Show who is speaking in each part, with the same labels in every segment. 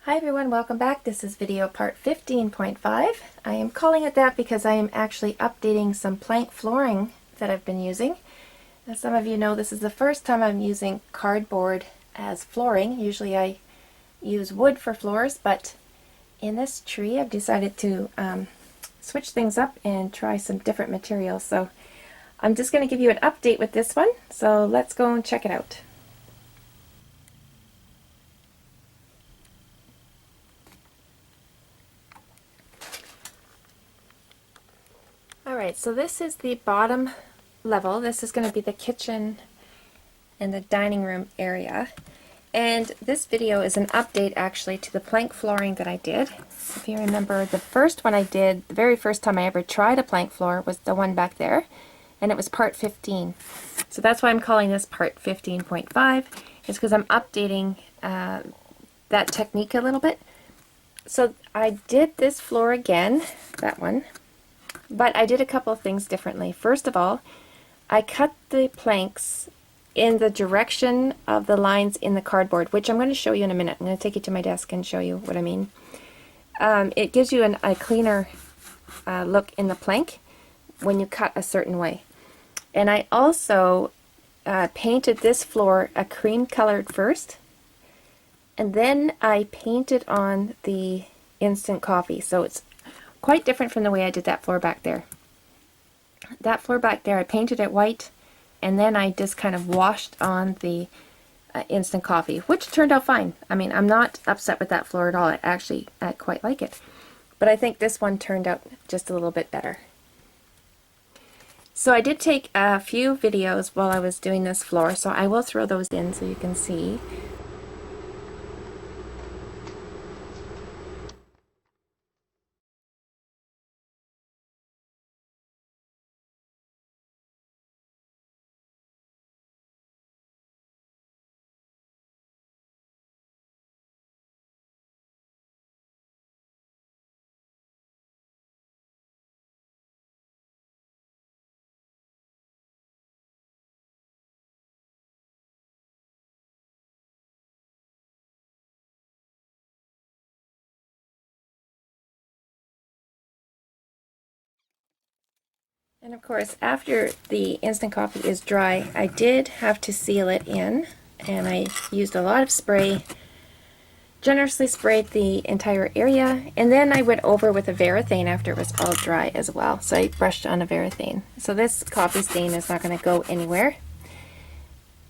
Speaker 1: Hi everyone, welcome back. This is video part 15.5. I am calling it that because I am actually updating some plank flooring that I've been using. As some of you know, this is the first time I'm using cardboard as flooring. Usually I use wood for floors, but in this tree I've decided to switch things up and try some different materials. So I'm just going to give you an update with this one, so let's go and check it out. Alright, so this is the bottom level. This is going to be the kitchen and the dining room area. And this video is an update actually to the plank flooring that I did. If you remember, the first one I did, the very first time I ever tried a plank floor was the one back there, and it was part 15. So that's why I'm calling this part 15.5, is because I'm updating that technique a little bit. So I did this floor again, that one, but I did a couple of things differently. First of all, I cut the planks in the direction of the lines in the cardboard, which I'm going to show you in a minute. I'm going to take you to my desk and show you what I mean. It gives you a cleaner look in the plank when you cut a certain way. And I also painted this floor a cream colored first, and then I painted on the instant coffee. So it's quite different from the way I did that floor back there. That floor back there, I painted it white, and then I just kind of washed on the instant coffee, which turned out fine. I mean, I'm not upset with that floor at all. I quite like it. But I think this one turned out just a little bit better. So I did take a few videos while I was doing this floor, so I will throw those in so you can see. And of course, after the instant coffee is dry, I did have to seal it in, and I used a lot of spray, generously sprayed the entire area, and then I went over with a varathane after it was all dry as well. So I brushed on a varathane. So this coffee stain is not going to go anywhere.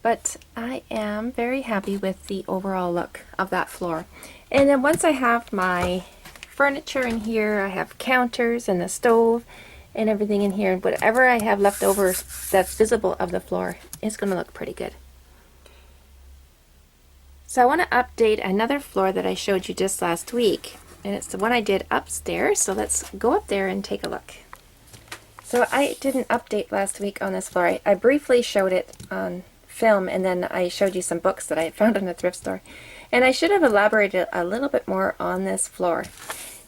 Speaker 1: But I am very happy with the overall look of that floor. And then once I have my furniture in here, I have counters and the stove and everything in here, and whatever I have left over that's visible of the floor is going to look pretty good. So I want to update another floor that I showed you just last week, and it's the one I did upstairs. So let's go up there and take a look. So I did an update last week on this floor. I briefly showed it on film, and then I showed you some books that I had found in a thrift store. And I should have elaborated a little bit more on this floor,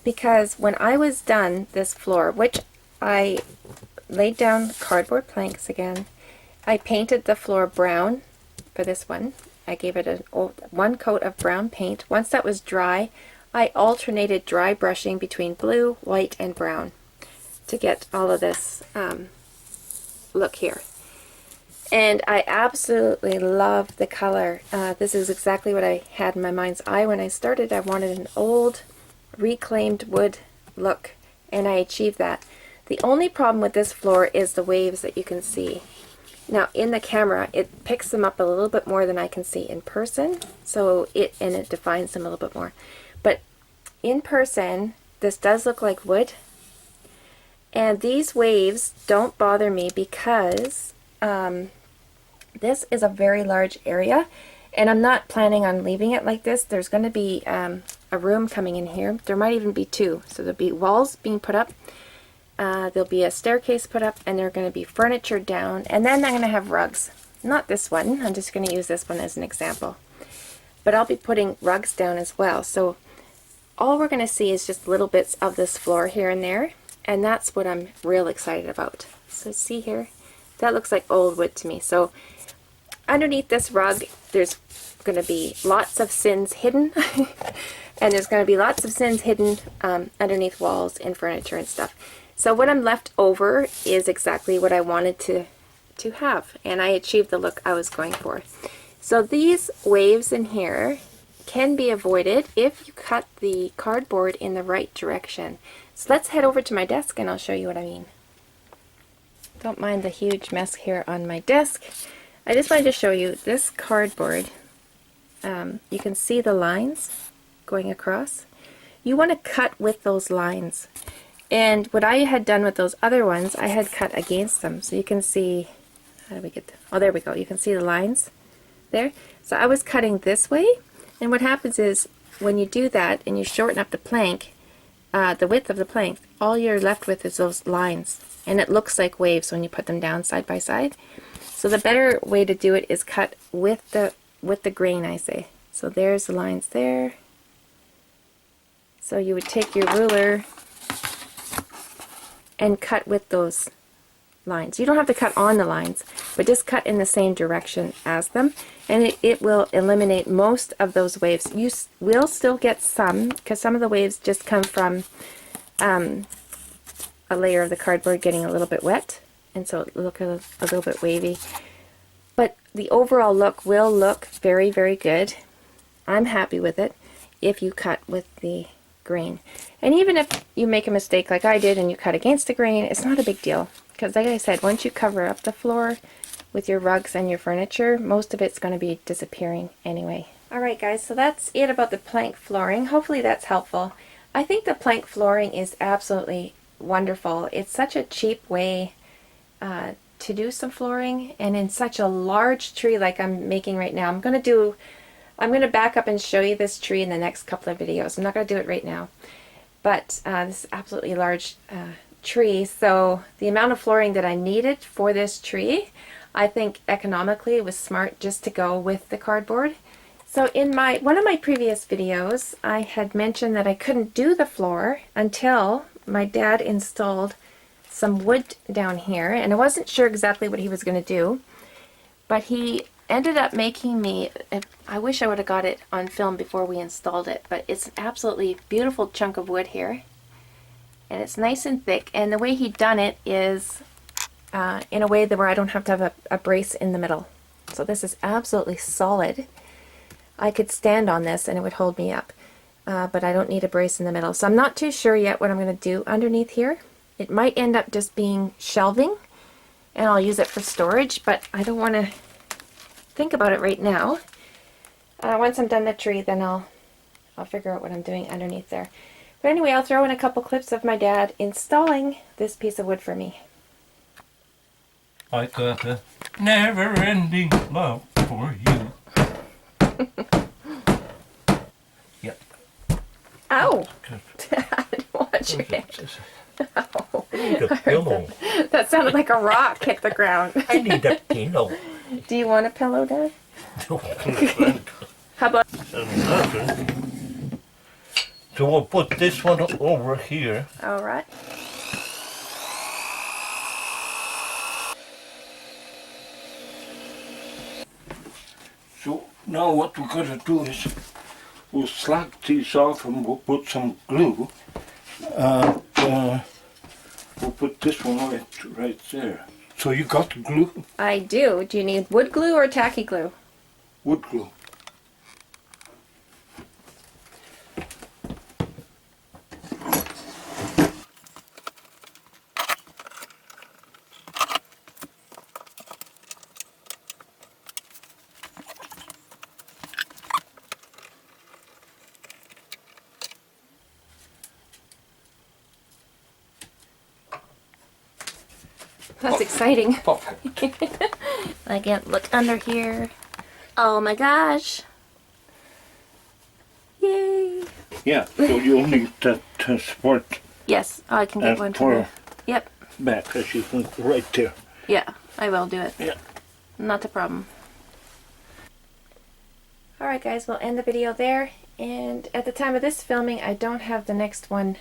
Speaker 1: because when I was done this floor, which I laid down cardboard planks again, I painted the floor brown for this one. I gave it one coat of brown paint. Once that was dry, I alternated dry brushing between blue, white, and brown to get all of this look here. And I absolutely love the color. This is exactly what I had in my mind's eye when I started. I wanted an old reclaimed wood look, and I achieved that. The only problem with this floor is the waves that you can see. Now in the camera it picks them up a little bit more than I can see in person, so it defines them a little bit more. But in person this does look like wood, and these waves don't bother me because this is a very large area, and I'm not planning on leaving it like this. There's going to be a room coming in here. There might even be two, so there'll be walls being put up. There'll be a staircase put up, and there's going to be furniture down, and then I'm going to have rugs. Not this one, I'm just going to use this one as an example. But I'll be putting rugs down as well, so all we're going to see is just little bits of this floor here and there, and that's what I'm real excited about. So see here, that looks like old wood to me. So underneath this rug, there's going to be lots of sins hidden. And there's going to be lots of sins hidden underneath walls and furniture and stuff. So what I'm left over is exactly what I wanted to have. And I achieved the look I was going for. So these waves in here can be avoided if you cut the cardboard in the right direction. So let's head over to my desk and I'll show you what I mean. Don't mind the huge mess here on my desk. I just wanted to show you this cardboard. You can see the lines going across. You want to cut with those lines. And what I had done with those other ones, I had cut against them. So you can see, how do we get there? Oh, there we go. You can see the lines there. So I was cutting this way. And what happens is when you do that and you shorten up the plank, the width of the plank, all you're left with is those lines. And it looks like waves when you put them down side by side. So the better way to do it is cut with the grain, I say. So there's the lines there. So you would take your ruler and cut with those lines. You don't have to cut on the lines, but just cut in the same direction as them, and it will eliminate most of those waves. You will still get some, because some of the waves just come from a layer of the cardboard getting a little bit wet, and so it will look a little bit wavy. But the overall look will look very, very good. I'm happy with it if you cut with the grain. And even if you make a mistake like I did and you cut against the grain, it's not a big deal. Because like I said, once you cover up the floor with your rugs and your furniture, most of it's going to be disappearing anyway. Alright guys, so that's it about the plank flooring. Hopefully that's helpful. I think the plank flooring is absolutely wonderful. It's such a cheap way to do some flooring, and in such a large tree like I'm making right now. I'm going to back up and show you this tree in the next couple of videos. I'm not going to do it right now. But this is absolutely large tree, so the amount of flooring that I needed for this tree, I think economically it was smart just to go with the cardboard. So in one of my previous videos, I had mentioned that I couldn't do the floor until my dad installed some wood down here, and I wasn't sure exactly what he was going to do, but he ended up making me, I wish I would have got it on film before we installed it, but it's an absolutely beautiful chunk of wood here, and it's nice and thick, and the way he done it is in a way that where I don't have to have a brace in the middle. So this is absolutely solid. I could stand on this and it would hold me up, but I don't need a brace in the middle. So I'm not too sure yet what I'm going to do underneath here. It might end up just being shelving, and I'll use it for storage, but I don't want to think about it right now. Once I'm done the tree, then I'll figure out what I'm doing underneath there. But anyway, I'll throw in a couple clips of my dad installing this piece of wood for me.
Speaker 2: I got a never-ending love for you. Yep.
Speaker 1: Ow! Dad, watch it. Ow.
Speaker 2: I need a pillow.
Speaker 1: That sounded like a rock hit the ground.
Speaker 2: I need a pillow.
Speaker 1: Do you want a pillow, Dad?
Speaker 2: No,
Speaker 1: How about...
Speaker 2: nothing. So we'll put this one over here.
Speaker 1: Alright.
Speaker 2: So now what we're going to do is we'll slack these off and we'll put some glue. We'll put this one right there. So you got the glue?
Speaker 1: I do. Do you need wood glue or tacky glue?
Speaker 2: Wood glue.
Speaker 1: That's exciting. I can't look under here. Oh my gosh. Yay.
Speaker 2: Yeah, so you'll need that support
Speaker 1: Yes, oh, I can get one for you. Yep.
Speaker 2: back as you can right there.
Speaker 1: Yeah, I will do it.
Speaker 2: Yeah.
Speaker 1: Not a problem. Alright guys, we'll end the video there. And at the time of this filming, I don't have the next one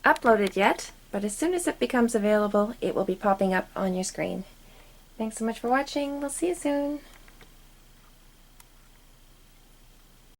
Speaker 1: uploaded yet. But as soon as it becomes available, it will be popping up on your screen. Thanks so much for watching. We'll see you soon.